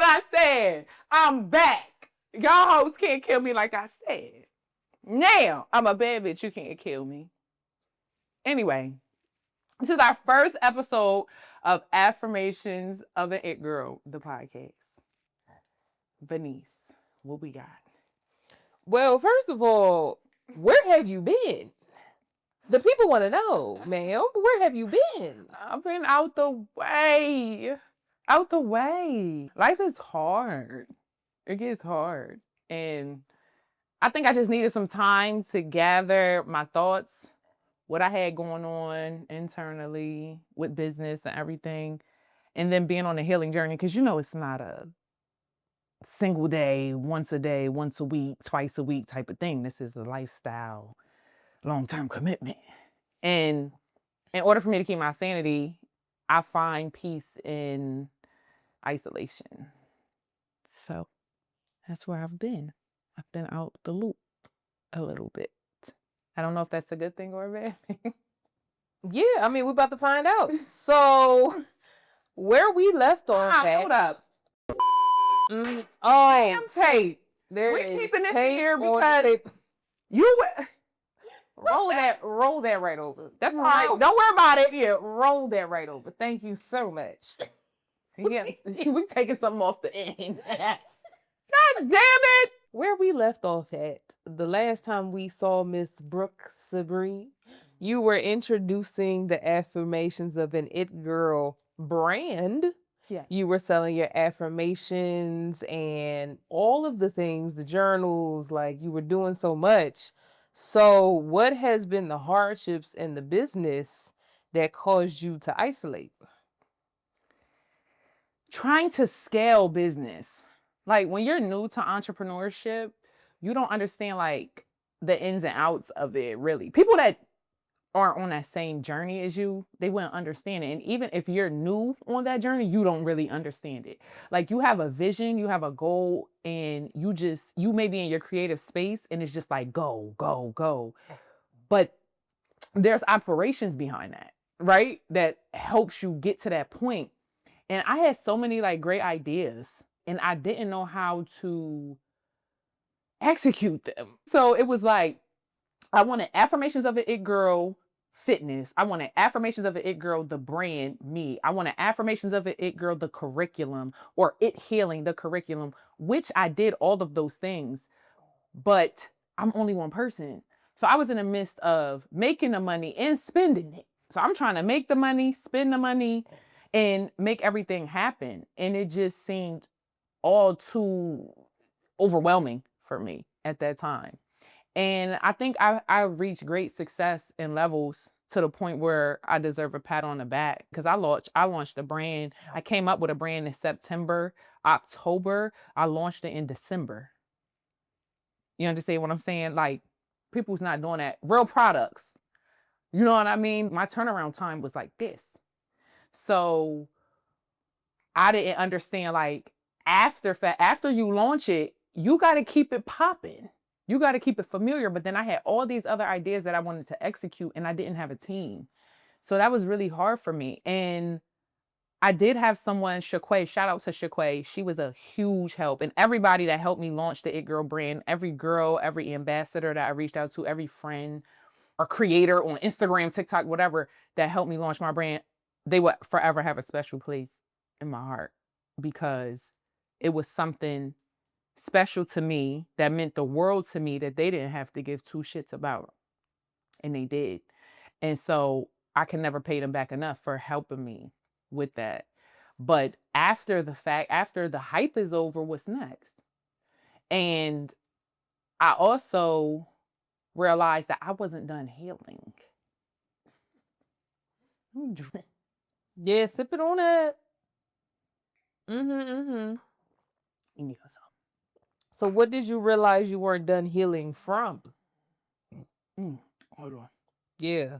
I said. I'm back. Y'all hoes can't kill me like I said. Now, I'm a bad bitch. You can't kill me. Anyway, this is our first episode of Affirmations of an It Girl, the podcast. Venice, what we got? Well, first of all, where have you been? The people want to know, ma'am. Where have you been? I've been out the way. Out the way. Life is hard. It gets hard. And I think I just needed some time to gather my thoughts, what I had going on internally with business and everything, and then being on a healing journey. Because it's not a single day, once a week, twice a week type of thing. This is a lifestyle, long-term commitment. And in order for me to keep my sanity, I find peace in isolation. So that's where I've been. I've been out the loop a little bit. I don't know if that's a good thing or a bad thing. Yeah, I mean, we're about to find out. So, where we left off at... Hold up. Oh, tape. We're keeping this here because you... Roll that right over. That's all right. Don't worry about it. Yeah, roll that right over. Thank you so much. Yeah, we're taking something off the end. God damn it! Where we left off at, the last time we saw Miss Brooke Sabree, you were introducing the Affirmations of an It Girl brand. Yeah. You were selling your affirmations and all of the things, the journals, like you were doing so much. So what has been the hardships in the business that caused you to isolate? Trying to scale business. Like when you're new to entrepreneurship, you don't understand like the ins and outs of it really. People that aren't on that same journey as you, they wouldn't understand it. And even if you're new on that journey, you don't really understand it. Like you have a vision, you have a goal, and you may be in your creative space and it's just like go, go, go. But there's operations behind that, right? That helps you get to that point. And I had so many like great ideas and I didn't know how to execute them. So it was like, I wanted Affirmations of an It Girl fitness. I wanted Affirmations of an It Girl, the brand, me. I wanted Affirmations of an It Girl, the curriculum, or It Healing, the curriculum, which I did all of those things, but I'm only one person. So I was in the midst of making the money and spending it. So I'm trying to make the money, spend the money, and make everything happen. And it just seemed all too overwhelming for me at that time. And I think I reached great success in levels to the point where I deserve a pat on the back because I launched a brand. I came up with a brand in September, October. I launched it in December. You understand what I'm saying? Like people's not doing that. Real products. You know what I mean? My turnaround time was like this. So I didn't understand like after you launch it, you got to keep it popping. You got to keep it familiar. But then I had all these other ideas that I wanted to execute and I didn't have a team. So that was really hard for me. And I did have someone, Shaquay, shout out to Shaquay. She was a huge help. And everybody that helped me launch the It Girl brand, every girl, every ambassador that I reached out to, every friend or creator on Instagram, TikTok, whatever, that helped me launch my brand, they would forever have a special place in my heart because it was something special to me that meant the world to me that they didn't have to give two shits about. And they did. And so I can never pay them back enough for helping me with that. But after the hype is over, what's next? And I also realized that I wasn't done healing. Yeah, sip it on it. So what did you realize you weren't done healing from? Hold on. Yeah.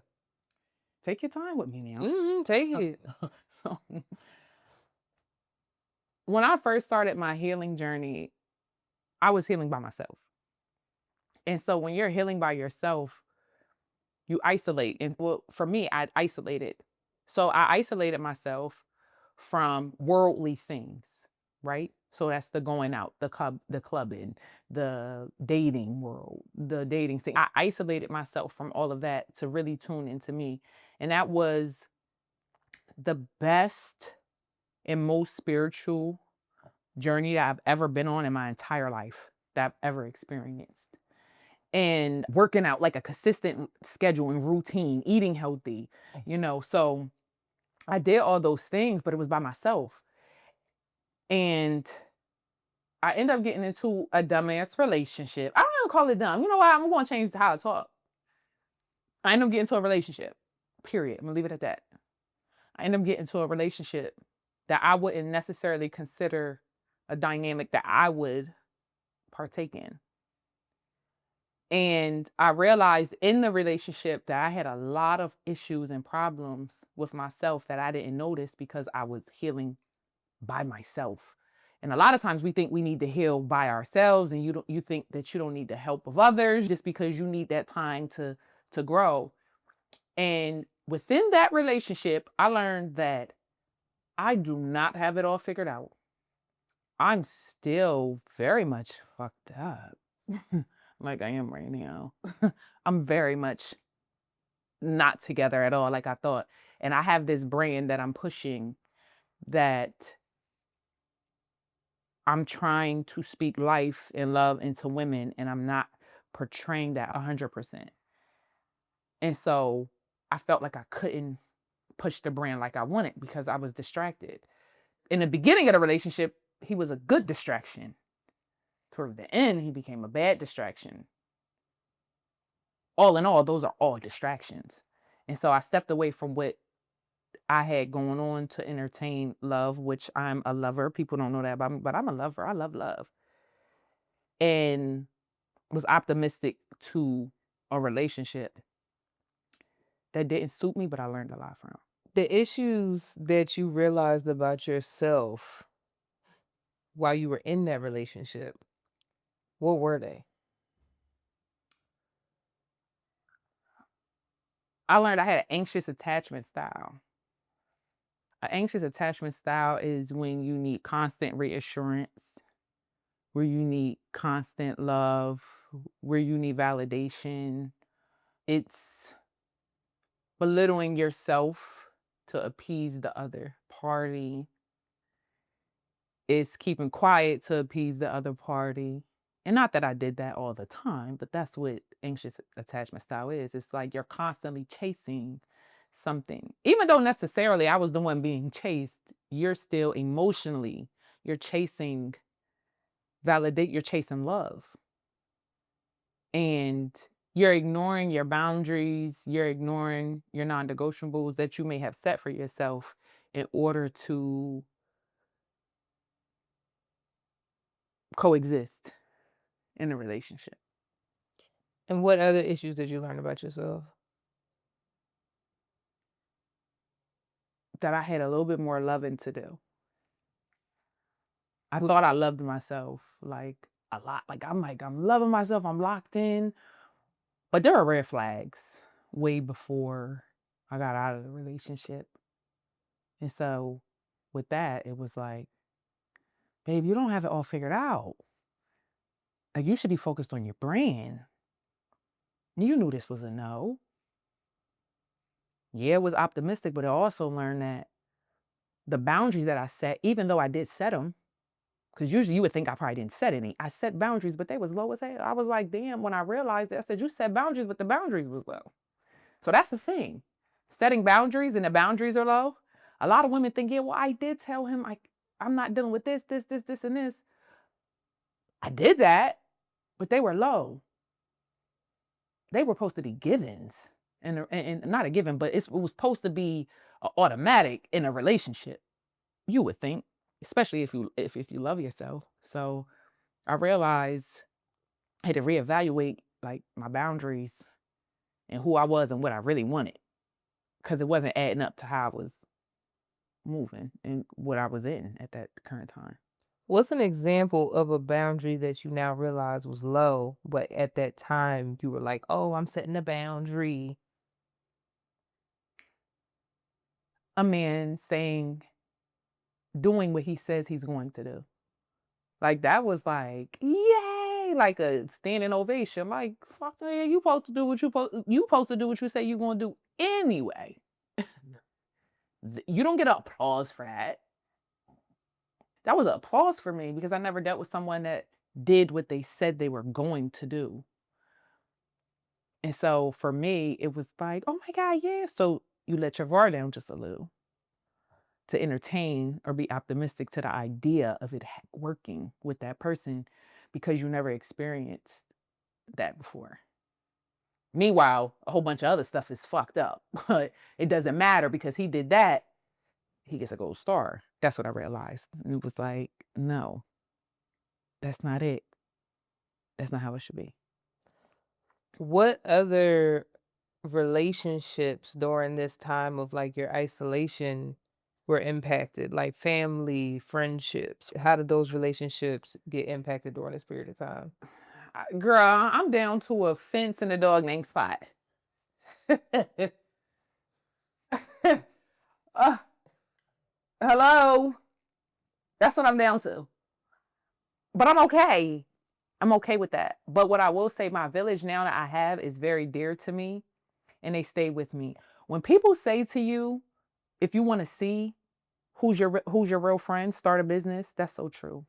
Take your time with me now. Take it. So when I first started my healing journey, I was healing by myself. And so when you're healing by yourself, you isolate. And well, for me, I isolated. So I isolated myself from worldly things, right? So that's the going out, the clubbing, the dating world, the dating scene. I isolated myself from all of that to really tune into me. And that was the best and most spiritual journey that I've ever been on in my entire life that I've ever experienced. And working out like a consistent schedule and routine, eating healthy, So I did all those things, but it was by myself. And I ended up getting into a dumbass relationship. I don't even call it dumb. You know what? I'm going to change how I talk. I ended up getting into a relationship, period. I'm going to leave it at that. I ended up getting into a relationship that I wouldn't necessarily consider a dynamic that I would partake in. And I realized in the relationship that I had a lot of issues and problems with myself that I didn't notice because I was healing by myself. And a lot of times we think we need to heal by ourselves, and you think that you don't need the help of others just because you need that time to grow. And within that relationship, I learned that I do not have it all figured out. I'm still very much fucked up. Like I am right now. I'm very much not together at all like I thought. And I have this brand that I'm pushing that I'm trying to speak life and love into women, and I'm not portraying that 100%. And so I felt like I couldn't push the brand like I wanted because I was distracted. In the beginning of the relationship, he was a good distraction. Toward the end, he became a bad distraction. All in all, those are all distractions. And so I stepped away from what I had going on to entertain love, which I'm a lover. People don't know that about me, but I'm a lover. I love love. And was optimistic to a relationship that didn't suit me, but I learned a lot from. The issues that you realized about yourself while you were in that relationship, what were they? I learned I had an anxious attachment style. An anxious attachment style is when you need constant reassurance, where you need constant love, where you need validation. It's belittling yourself to appease the other party. It's keeping quiet to appease the other party. And not that I did that all the time, but that's what anxious attachment style is. It's like you're constantly chasing something. Even though necessarily I was the one being chased, you're still emotionally, you're chasing you're chasing love. And you're ignoring your boundaries, you're ignoring your non-negotiables that you may have set for yourself in order to coexist in a relationship. And what other issues did you learn about yourself? That I had a little bit more loving to do. I thought I loved myself like a lot. I'm loving myself, I'm locked in. But there are red flags way before I got out of the relationship. And so with that, it was like, babe, you don't have it all figured out. Like you should be focused on your brand. You knew this was a no. Yeah, it was optimistic, but I also learned that the boundaries that I set, even though I did set them, because usually you would think I probably didn't set any. I set boundaries, but they was low as hell. I was like, damn, when I realized that, I said, you set boundaries, but the boundaries was low. So that's the thing. Setting boundaries and the boundaries are low. A lot of women think, yeah, well, I did tell him I'm not dealing with this, and this. I did that, but they were low. They were supposed to be givens. And not a given, but it was supposed to be automatic in a relationship. You would think, especially if you love yourself. So I realized I had to reevaluate like my boundaries and who I was and what I really wanted because it wasn't adding up to how I was moving and what I was in at that current time. What's an example of a boundary that you now realize was low, but at that time you were like, oh, I'm setting a boundary? A man doing what he says he's going to do. Like that was like, yay, like a standing ovation. Like, fuck yeah, you supposed to do what you supposed to do what you say you're gonna do anyway. You don't get applause for that. That was applause for me because I never dealt with someone that did what they said they were going to do. And so for me, it was like, oh my God, yeah. So you let your guard down just a little to entertain or be optimistic to the idea of it working with that person because you never experienced that before. Meanwhile, a whole bunch of other stuff is fucked up, but it doesn't matter because he did that. He gets a gold star. That's what I realized. And it was like, no, that's not it. That's not how it should be. What other relationships during this time of like your isolation were impacted? Like family, friendships. How did those relationships get impacted during this period of time? Girl, I'm down to a fence and a dog named Spot. uh, hello. That's what I'm down to. But I'm okay. I'm okay with that. But what I will say, my village now that I have is very dear to me and they stay with me. When people say to you, if you want to see who's your real friend, start a business, that's so true.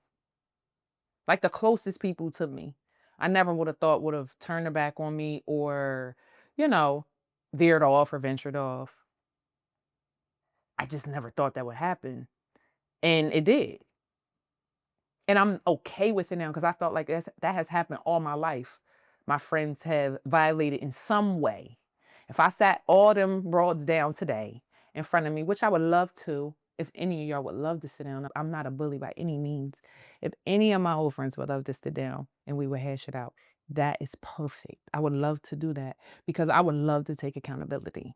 Like the closest people to me. I never would have thought would have turned their back on me or, you know, veered off or ventured off. I just never thought that would happen. And it did. And I'm okay with it now because I felt like that has happened all my life. My friends have violated in some way. If I sat all them broads down today in front of me, which I would love to, if any of y'all would love to sit down, I'm not a bully by any means. If any of my old friends would love to sit down and we would hash it out, that is perfect. I would love to do that because I would love to take accountability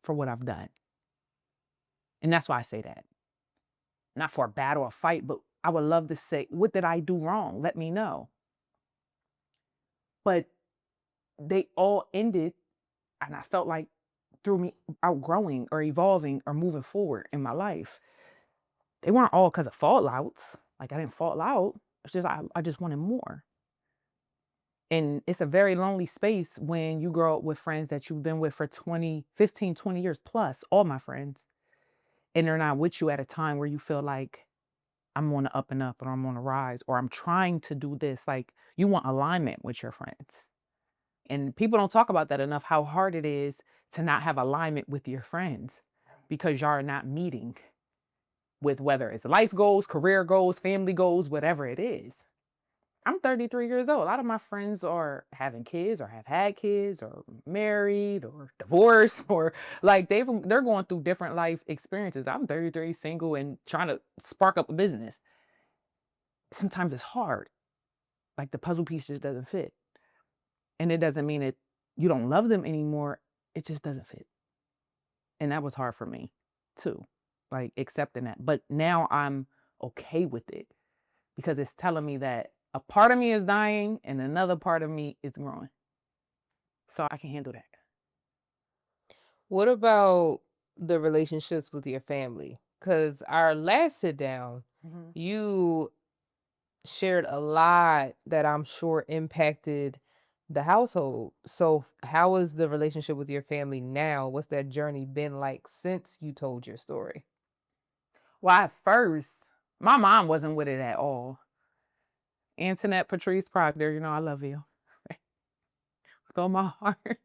for what I've done. And that's why I say that. Not for a battle or fight, but I would love to say, what did I do wrong? Let me know. But they all ended, and I felt like through me outgrowing or evolving or moving forward in my life. They weren't all because of fallouts. Like I didn't fall out. It's just I just wanted more. And it's a very lonely space when you grow up with friends that you've been with for 20, 15, 20 years plus, all my friends. And they're not with you at a time where you feel like I'm on the up and up or I'm on the rise or I'm trying to do this. Like you want alignment with your friends. And people don't talk about that enough, how hard it is to not have alignment with your friends because y'all are not meeting with whether it's life goals, career goals, family goals, whatever it is. I'm 33 years old. A lot of my friends are having kids or have had kids or married or divorced or like they're going through different life experiences. I'm 33, single and trying to spark up a business. Sometimes it's hard. Like the puzzle piece just doesn't fit. And it doesn't mean that you don't love them anymore. It just doesn't fit. And that was hard for me too, like accepting that. But now I'm okay with it because it's telling me that a part of me is dying and another part of me is growing. So I can handle that. What about the relationships with your family? Because our last sit down, Mhm. you shared a lot that I'm sure impacted the household. So, how is the relationship with your family now? What's that journey been like since you told your story? Well, at first, my mom wasn't with it at all. Antoinette Patrice Proctor, I love you with all my heart,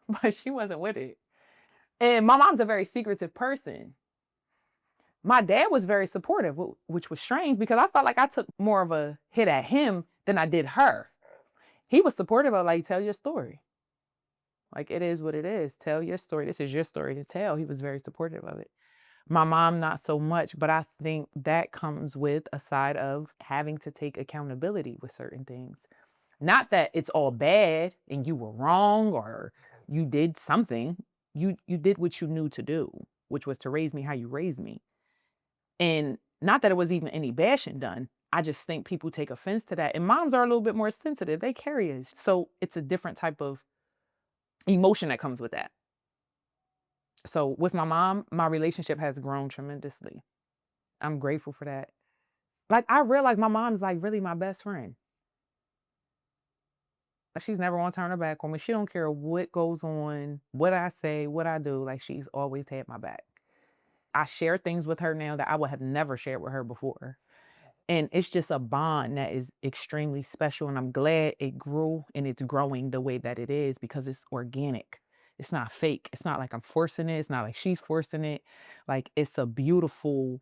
but she wasn't with it. And my mom's a very secretive person. My dad was very supportive, which was strange because I felt like I took more of a hit at him than I did her. He was supportive of like, tell your story. Like it is what it is. Tell your story. This is your story to tell. He was very supportive of it. My mom, not so much, but I think that comes with a side of having to take accountability with certain things. Not that it's all bad and you were wrong or you did something. You did what you knew to do, which was to raise me how you raised me. And not that it was even any bashing done. I just think people take offense to that. And moms are a little bit more sensitive. They carry it. So it's a different type of emotion that comes with that. So with my mom, my relationship has grown tremendously. I'm grateful for that. Like, I realized my mom's like really my best friend. Like, she's never gonna turn her back on me. She don't care what goes on, what I say, what I do. Like, she's always had my back. I share things with her now that I would have never shared with her before. And it's just a bond that is extremely special. And I'm glad it grew and it's growing the way that it is because it's organic. It's not fake. It's not like I'm forcing it. It's not like she's forcing it. Like, it's a beautiful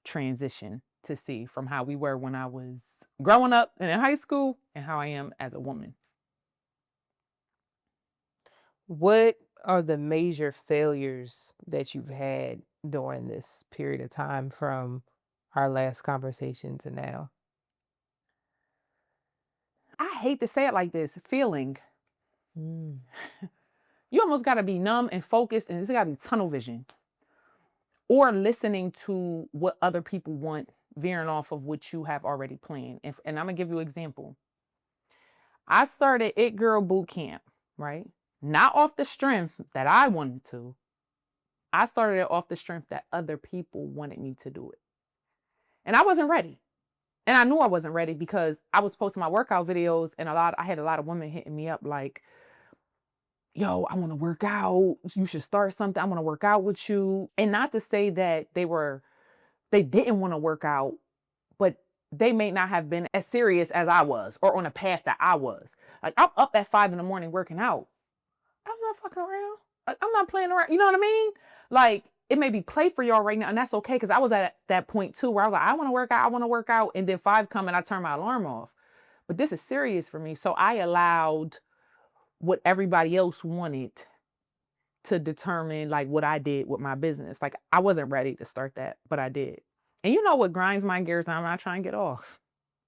transition to see from how we were when I was growing up and in high school and how I am as a woman. What are the major failures that you've had during this period of time from our last conversation to now? I hate to say it like this feeling. Mm. You almost got to be numb and focused, and it's got to be tunnel vision or listening to what other people want, veering off of what you have already planned. And I'm going to give you an example. I started It Girl Boot Camp, right? Not off the strength that I wanted to. I started it off the strength that other people wanted me to do it. And I wasn't ready. And I knew I wasn't ready because I was posting my workout videos and I had a lot of women hitting me up like, yo, I want to work out. You should start something. I want to work out with you. And not to say that they didn't want to work out, but they may not have been as serious as I was or on a path that I was. Like, I'm up at 5 in the morning working out. I'm not fucking around. I'm not playing around. You know what I mean? Like, it may be play for y'all right now, and that's okay because I was at that point too where I was like, I want to work out, I want to work out. And then 5 come and I turn my alarm off. But this is serious for me. So I allowed what everybody else wanted to determine like what I did with my business. Like, I wasn't ready to start that, but I did. And you know what grinds my gears? I'm not trying to get off.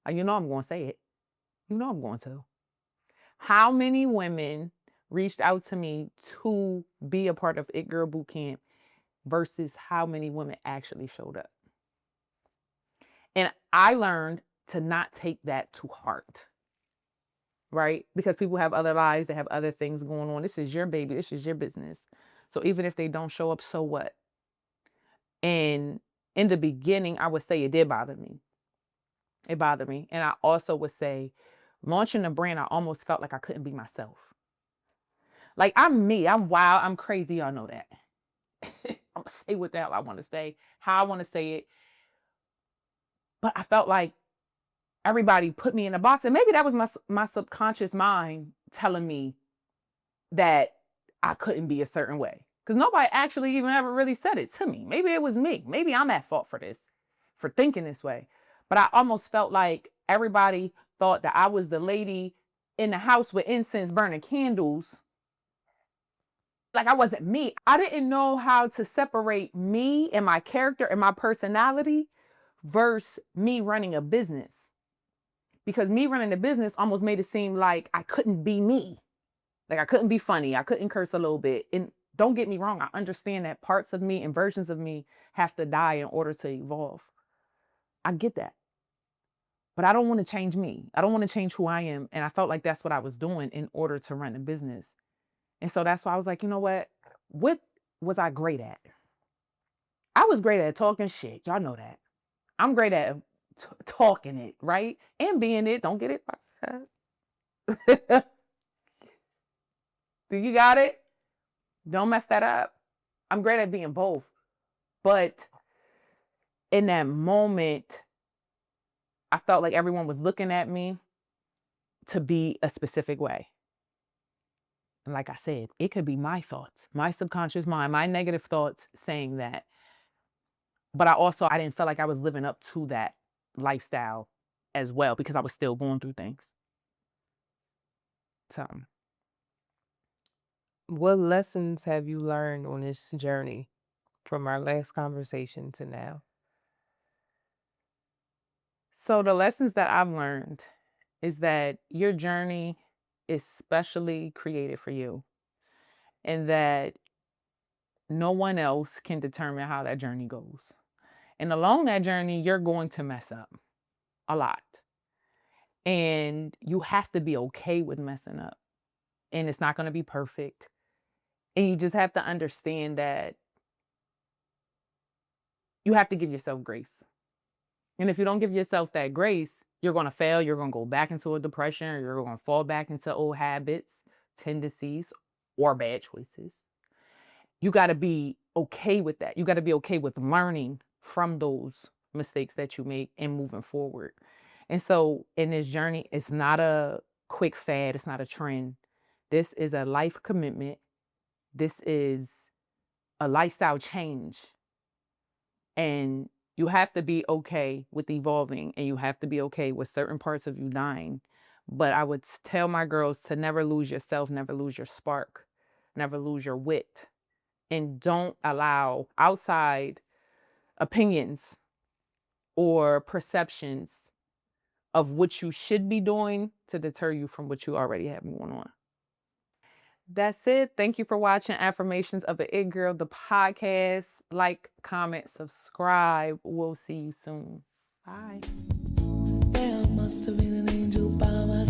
You know I'm going to say it. You know I'm going to. How many women reached out to me to be a part of It Girl Boot Camp versus how many women actually showed up? And I learned to not take that to heart, right? Because people have other lives, they have other things going on. This is your baby, this is your business. So even if they don't show up, so what? And in the beginning, I would say it did bother me. It bothered me. And I also would say, launching a brand, I almost felt like I couldn't be myself. Like, I'm me, I'm wild, I'm crazy, y'all know that. I'm gonna say what the hell I want to say, how I want to say it. But I felt like everybody put me in a box, and maybe that was my subconscious mind telling me that I couldn't be a certain way. Because nobody actually even ever really said it to me. Maybe it was me. Maybe I'm at fault for this, for thinking this way. But I almost felt like everybody thought that I was the lady in the house with incense burning candles. Like, I wasn't me. I didn't know how to separate me and my character and my personality versus me running a business. Because me running a business almost made it seem like I couldn't be me. Like, I couldn't be funny. I couldn't curse a little bit. And don't get me wrong, I understand that parts of me and versions of me have to die in order to evolve. I get that. But I don't want to change me. I don't want to change who I am. And I felt like that's what I was doing in order to run a business. And so that's why I was like, you know what? What was I great at? I was great at talking shit. Y'all know that. I'm great at talking it, right? And being it. Don't get it. Do you got it? Don't mess that up. I'm great at being both. But in that moment, I felt like everyone was looking at me to be a specific way. And like I said, it could be my thoughts, my subconscious mind, my negative thoughts saying that. But I didn't feel like I was living up to that lifestyle as well because I was still going through things. So, What lessons have you learned on this journey from our last conversation to now? so the lessons that I've learned is that your journey is specially created for you and that no one else can determine how that journey goes. And along that journey, you're going to mess up a lot. And you have to be okay with messing up. And it's not going to be perfect. And you just have to understand that you have to give yourself grace. And if you don't give yourself that grace, you're going to fail. You're going to go back into a depression, or you're going to fall back into old habits, tendencies, or bad choices. You got to be okay with that. You got to be okay with learning from those mistakes that you make and moving forward. And so, in this journey, it's not a quick fad, it's not a trend. This is a life commitment. This is a lifestyle change. And you have to be okay with evolving, and you have to be okay with certain parts of you dying. But I would tell my girls to never lose yourself, never lose your spark, never lose your wit, and don't allow outside opinions or perceptions of what you should be doing to deter you from what you already have going on. That's it. Thank you for watching Affirmations of the It Girl, the podcast. Like, comment, subscribe. We'll see you soon. Bye. There must have been an angel by my